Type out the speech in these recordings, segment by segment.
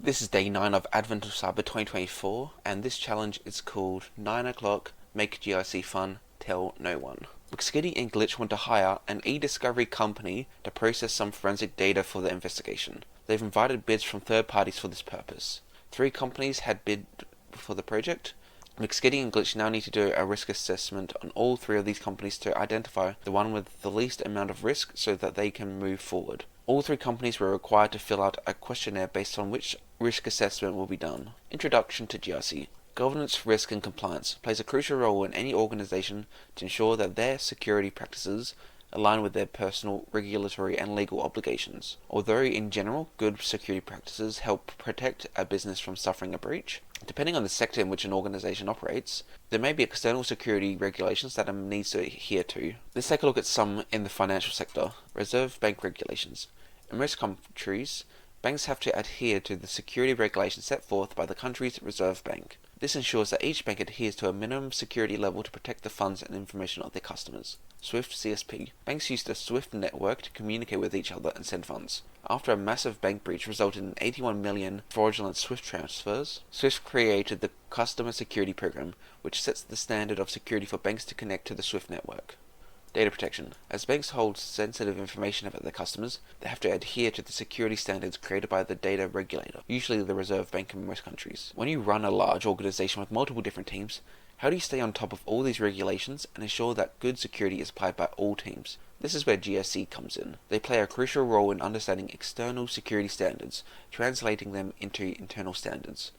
This is day 9 of Advent of Cyber 2024, and this challenge is called 9 o'clock, make GRC fun, tell no one. McSkitty and Glitch want to hire an e-discovery company to process some forensic data for their investigation. They've invited bids from third parties for this purpose. 3 companies had bid for the project. McSkitty and Glitch now need to do a risk assessment on all 3 of these companies to identify the one with the least amount of risk so that they can move forward. All 3 companies were required to fill out a questionnaire based on which risk assessment will be done. Introduction to GRC. Governance, risk, and compliance plays a crucial role in any organization to ensure that their security practices align with their personal, regulatory, and legal obligations. Although in general, good security practices help protect a business from suffering a breach, depending on the sector in which an organization operates, there may be external security regulations that it needs to adhere to. Let's take a look at some in the financial sector. Reserve Bank regulations. In most countries, banks have to adhere to the security regulations set forth by the country's Reserve Bank. This ensures that each bank adheres to a minimum security level to protect the funds and information of their customers. SWIFT CSP. Banks use the SWIFT network to communicate with each other and send funds. After a massive bank breach resulted in 81 million fraudulent SWIFT transfers, SWIFT created the Customer Security Program, which sets the standard of security for banks to connect to the SWIFT network. Data protection. As banks hold sensitive information about their customers, they have to adhere to the security standards created by the data regulator, usually the Reserve Bank in most countries. When you run a large organization with multiple different teams, how do you stay on top of all these regulations and ensure that good security is applied by all teams? This is where GRC comes in. They play a crucial role in understanding external security standards, translating them into internal standards,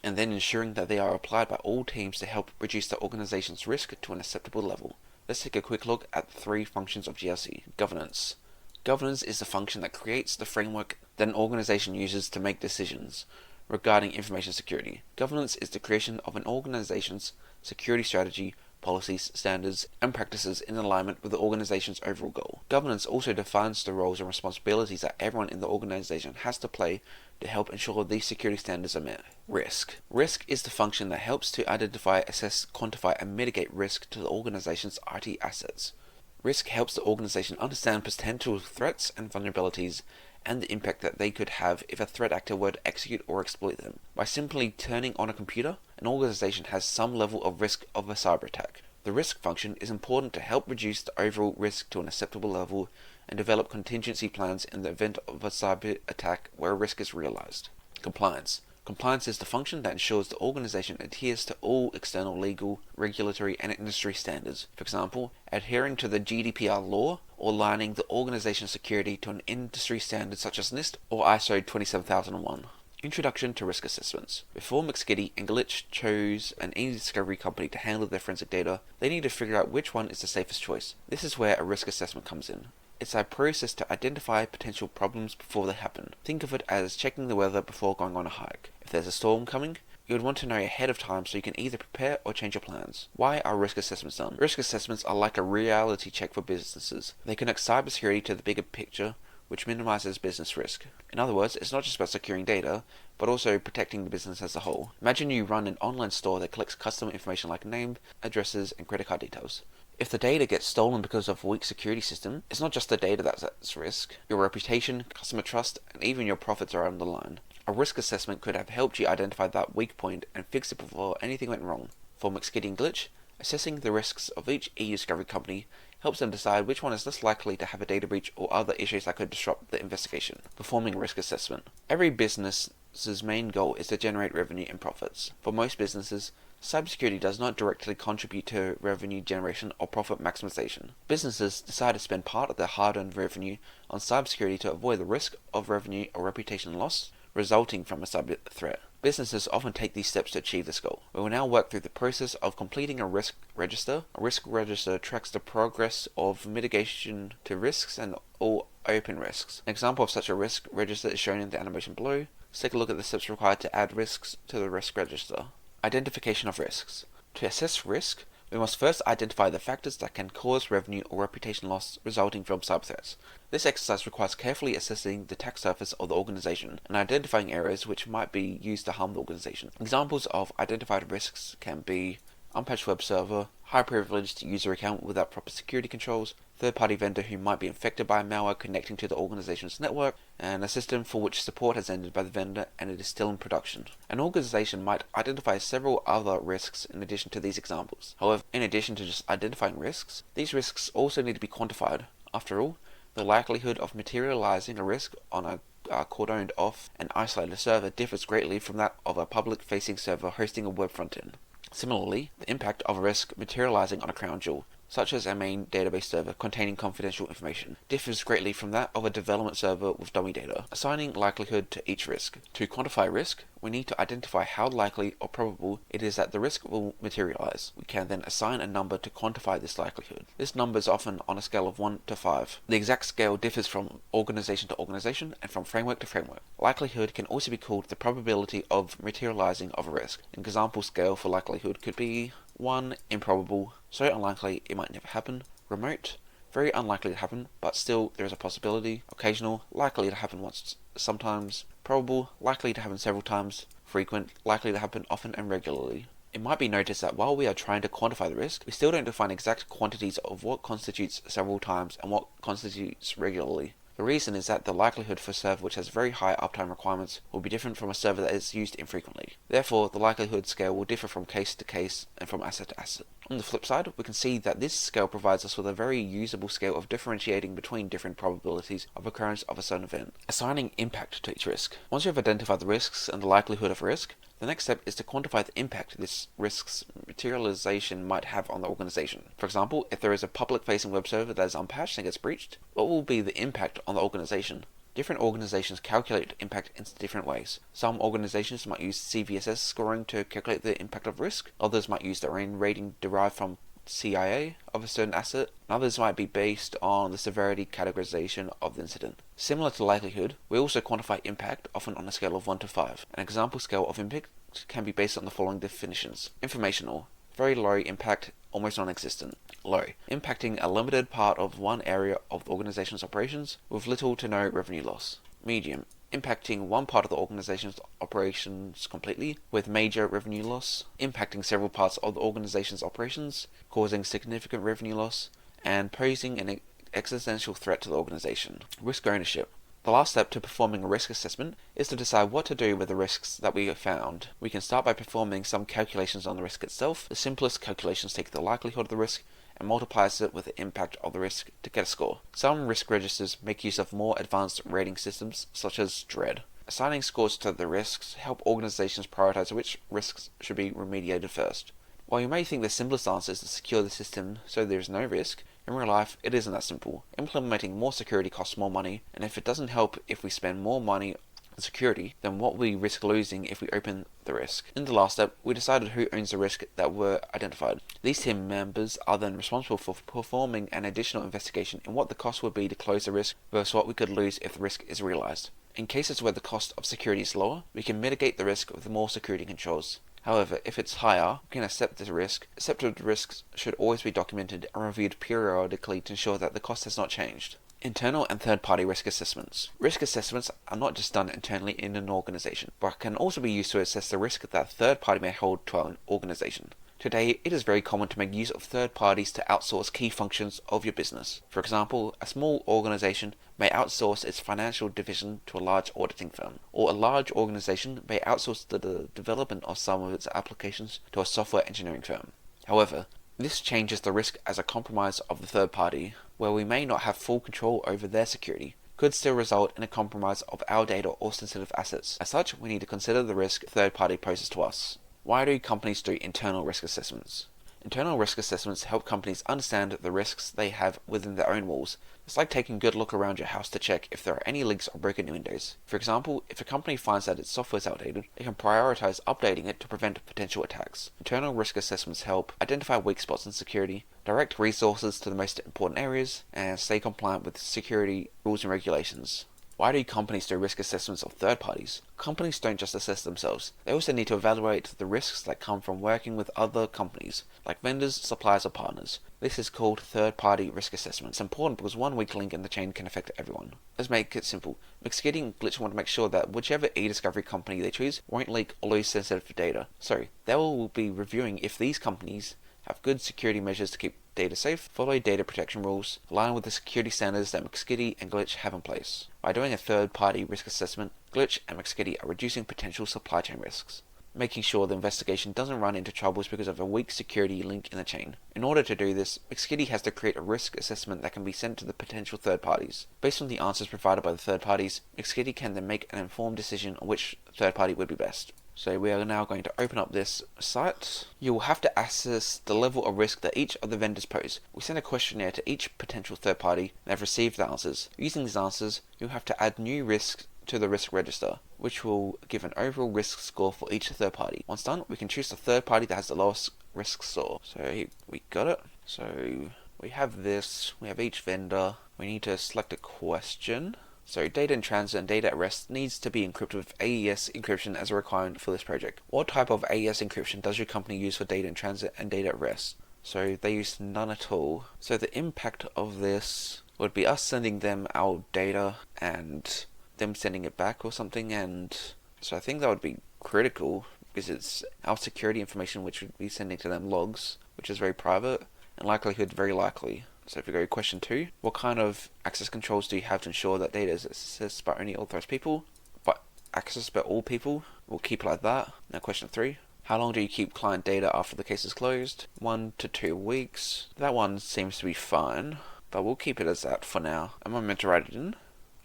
and then ensuring that they are applied by all teams to help reduce the organization's risk to an acceptable level. Let's take a quick look at the 3 functions of GRC. Governance. Governance is the function that creates the framework that an organization uses to make decisions regarding information security. Governance is the creation of an organization's security strategy, policies, standards, and practices in alignment with the organization's overall goal. Governance also defines the roles and responsibilities that everyone in the organization has to play to help ensure these security standards are met. Risk. Risk is the function that helps to identify, assess, quantify, and mitigate risk to the organization's IT assets. Risk helps the organization understand potential threats and vulnerabilities and the impact that they could have if a threat actor were to execute or exploit them. By simply turning on a computer, an organization has some level of risk of a cyber attack. The risk function is important to help reduce the overall risk to an acceptable level and develop contingency plans in the event of a cyber attack where a risk is realized. Compliance. Compliance is the function that ensures the organization adheres to all external legal, regulatory, and industry standards. For example, adhering to the GDPR law or aligning the organization's security to an industry standard such as NIST or ISO 27001. Introduction to risk assessments. Before McSkitty and Glitch chose an e-discovery company to handle their forensic data, they need to figure out which one is the safest choice. This is where a risk assessment comes in. It's a process to identify potential problems before they happen. Think of it as checking the weather before going on a hike. If there's a storm coming, you would want to know ahead of time so you can either prepare or change your plans. Why are risk assessments done? Risk assessments are like a reality check for businesses. They connect cybersecurity to the bigger picture, which minimizes business risk. In other words, it's not just about securing data, but also protecting the business as a whole. Imagine you run an online store that collects customer information like name, addresses, and credit card details. If the data gets stolen because of a weak security system, it's not just the data that's at risk. Your reputation, customer trust, and even your profits are on the line. A risk assessment could have helped you identify that weak point and fix it before anything went wrong. For McSkitty and Glitch, assessing the risks of each e-discovery company helps them decide which one is less likely to have a data breach or other issues that could disrupt the investigation. Performing risk assessment. Every business's main goal is to generate revenue and profits. For most businesses, cybersecurity does not directly contribute to revenue generation or profit maximization. Businesses decide to spend part of their hard-earned revenue on cybersecurity to avoid the risk of revenue or reputation loss resulting from a cyber threat. Businesses often take these steps to achieve this goal. We will now work through the process of completing a risk register. A risk register tracks the progress of mitigation to risks and all open risks. An example of such a risk register is shown in the animation below. Let's take a look at the steps required to add risks to the risk register. Identification of risks. To assess risk, we must first identify the factors that can cause revenue or reputation loss resulting from cyber threats. This exercise requires carefully assessing the attack surface of the organization and identifying areas which might be used to harm the organization. Examples of identified risks can be unpatched web server, high-privileged user account without proper security controls, third-party vendor who might be infected by malware connecting to the organization's network, and a system for which support has ended by the vendor and it is still in production. An organization might identify several other risks in addition to these examples. However, in addition to just identifying risks, these risks also need to be quantified. After all, the likelihood of materializing a risk on a cordoned off and isolated server differs greatly from that of a public-facing server hosting a web front-end. Similarly, the impact of a risk materializing on a crown jewel, such as a main database server containing confidential information, differs greatly from that of a development server with dummy data. Assigning likelihood to each risk. To quantify risk, we need to identify how likely or probable it is that the risk will materialize. We can then assign a number to quantify this likelihood. This number is often on a scale of 1 to 5. The exact scale differs from organization to organization and from framework to framework. Likelihood can also be called the probability of materializing of a risk. An example scale for likelihood could be 1. Improbable, so unlikely it might never happen. Remote, very unlikely to happen, but still there is a possibility. Occasional, likely to happen once sometimes. Probable, likely to happen several times. Frequent, likely to happen often and regularly. It might be noticed that while we are trying to quantify the risk, we still don't define exact quantities of what constitutes several times and what constitutes regularly. The reason is that the likelihood for a server which has very high uptime requirements will be different from a server that is used infrequently. Therefore, the likelihood scale will differ from case to case and from asset to asset. On the flip side, we can see that this scale provides us with a very usable scale of differentiating between different probabilities of occurrence of a certain event. Assigning impact to each risk. Once you have identified the risks and the likelihood of a risk, the next step is to quantify the impact this risk's materialization might have on the organization. For example, if there is a public-facing web server that is unpatched and gets breached, what will be the impact on the organization? Different organizations calculate impact in different ways. Some organizations might use CVSS scoring to calculate the impact of risk, others might use their own rating derived from CIA of a certain asset, and others might be based on the severity categorization of the incident. Similar to likelihood, we also quantify impact, often on a scale of 1 to 5. An example scale of impact can be based on the following definitions. Informational, very low impact, almost non-existent. Low, impacting a limited part of one area of the organization's operations with little to no revenue loss. Medium, impacting one part of the organization's operations completely with major revenue loss, impacting several parts of the organization's operations, causing significant revenue loss, and posing an existential threat to the organization. Risk ownership. The last step to performing a risk assessment is to decide what to do with the risks that we have found. We can start by performing some calculations on the risk itself. The simplest calculations take the likelihood of the risk and multiplies it with the impact of the risk to get a score. Some risk registers make use of more advanced rating systems such as DREAD. Assigning scores to the risks help organizations prioritize which risks should be remediated first. While you may think the simplest answer is to secure the system so there is no risk, in real life it isn't that simple. Implementing more security costs more money, and if it doesn't help if we spend more money on security, then what we risk losing if we open the risk. In the last step, we decided who owns the risk that were identified. These team members are then responsible for performing an additional investigation in what the cost would be to close the risk versus what we could lose if the risk is realized. In cases where the cost of security is lower, we can mitigate the risk with more security controls. However, if it's higher, we can accept the risk. Accepted risks should always be documented and reviewed periodically to ensure that the cost has not changed. Internal and third-party risk assessments. Risk assessments are not just done internally in an organization, but can also be used to assess the risk that a third party may hold to an organization. Today, it is very common to make use of third parties to outsource key functions of your business. For example, a small organization may outsource its financial division to a large auditing firm, or a large organization may outsource the development of some of its applications to a software engineering firm. However, this changes the risk as a compromise of the third party, where we may not have full control over their security, could still result in a compromise of our data or sensitive assets. As such, we need to consider the risk third party poses to us. Why do companies do internal risk assessments? Internal risk assessments help companies understand the risks they have within their own walls. It's like taking a good look around your house to check if there are any leaks or broken windows. For example, if a company finds that its software is outdated, they can prioritize updating it to prevent potential attacks. Internal risk assessments help identify weak spots in security, direct resources to the most important areas, and stay compliant with security rules and regulations. Why do companies do risk assessments of third parties? Companies don't just assess themselves. They also need to evaluate the risks that come from working with other companies, like vendors, suppliers, or partners. This is called third-party risk assessment. It's important because one weak link in the chain can affect everyone. Let's make it simple. McSkitty and Glitch want to make sure that whichever e-discovery company they choose won't leak or lose sensitive data. So, they will be reviewing if these companies have good security measures to keep data safe, follow data protection rules, align with the security standards that McSkitty and Glitch have in place. By doing a third-party risk assessment, Glitch and McSkitty are reducing potential supply chain risks, making sure the investigation doesn't run into troubles because of a weak security link in the chain. In order to do this, McSkitty has to create a risk assessment that can be sent to the potential third parties. Based on the answers provided by the third parties, McSkitty can then make an informed decision on which third party would be best. So we are now going to open up this site. You will have to assess the level of risk that each of the vendors pose. We send a questionnaire to each potential third party and have received the answers. Using these answers, you'll have to add new risks to the risk register, which will give an overall risk score for each third party. Once done, we can choose the third party that has the lowest risk score. So we got it. So we have this, we have each vendor. We need to select a question. So data in transit and data at rest needs to be encrypted with AES encryption as a requirement for this project. What type of AES encryption does your company use for data in transit and data at rest? So they use none at all. So the impact of this would be us sending them our data and them sending it back or something, and so I think that would be critical because it's our security information which would be sending to them logs, which is very private, and likelihood very likely. So if we go to question 2, what kind of access controls do you have to ensure that data is accessed by only authorized people, but accessed by all people? We'll keep it like that. Now question 3, how long do you keep client data after the case is closed? 1 to 2 weeks. That one seems to be fine, but we'll keep it as that for now. Am I meant to write it in?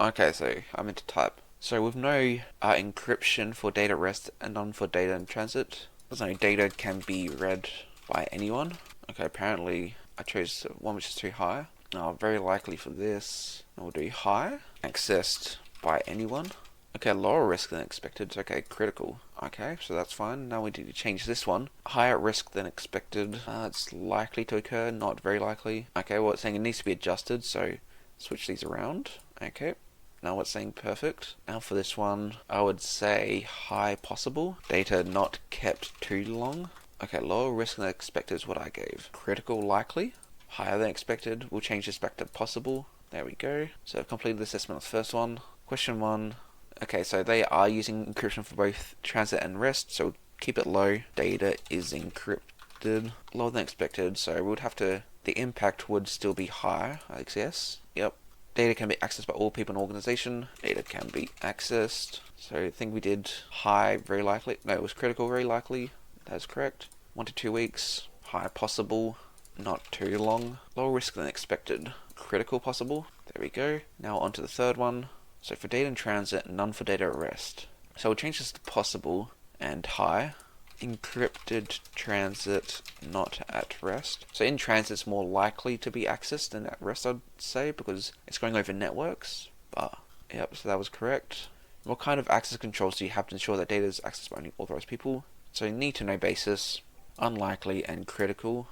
Okay, so I meant to type. So with no encryption for data at rest and none for data in transit, there's no data can be read by anyone. Okay, apparently I chose one which is too high. Now, very likely for this, we'll do high. Accessed by anyone. Okay, lower risk than expected. Okay, critical. Okay, so that's fine. Now we need to change this one. Higher risk than expected. It's likely to occur, not very likely. Okay, well, it's saying it needs to be adjusted, so switch these around. Okay. Now it's saying perfect. Now for this one, I would say high possible. Data not kept too long. Okay, lower risk than expected is what I gave. Critical likely. Higher than expected. We'll change this back to possible. There we go. So I've completed the assessment of the first one. Question 1. Okay, so they are using encryption for both transit and rest, so keep it low. Data is encrypted. Lower than expected, so we would have to... The impact would still be high, I guess. Yep. Data can be accessed by all people in an organization. Data can be accessed. So I think we did high, very likely. No, it was critical, very likely. That's correct. 1 to 2 weeks. High possible. Not too long. Lower risk than expected. Critical possible. There we go. Now on to the third one. So for data in transit, none for data at rest. So we'll change this to possible and high. Encrypted transit, not at rest. So in transit it's more likely to be accessed than at rest, I'd say, because it's going over networks. But yep, so that was correct. What kind of access controls do you have to ensure that data is accessed by only authorized people? So need to know basis, unlikely and critical.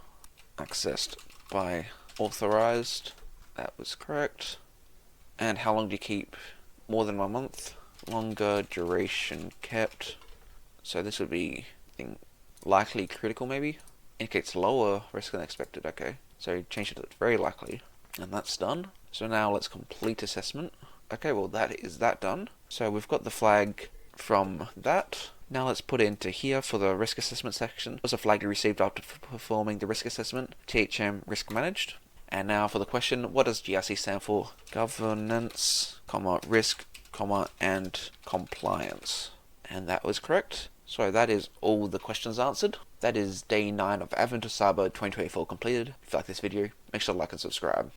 Accessed by authorized. That was correct. And how long do you keep? More than 1 month. Longer duration kept. So this would be likely critical maybe. Indicates lower risk than expected. Okay, so change it to very likely, and that's done. So now let's complete assessment. Okay, well that is that done. So we've got the flag from that. Now let's put it into here for the risk assessment section. It was a flag you received after performing the risk assessment. THM risk managed. And now for the question, what does GRC stand for? Governance, risk, and compliance. And that was correct. So that is all the questions answered. That is day 9 of Advent of Cyber 2024 completed. If you like this video, make sure to like and subscribe.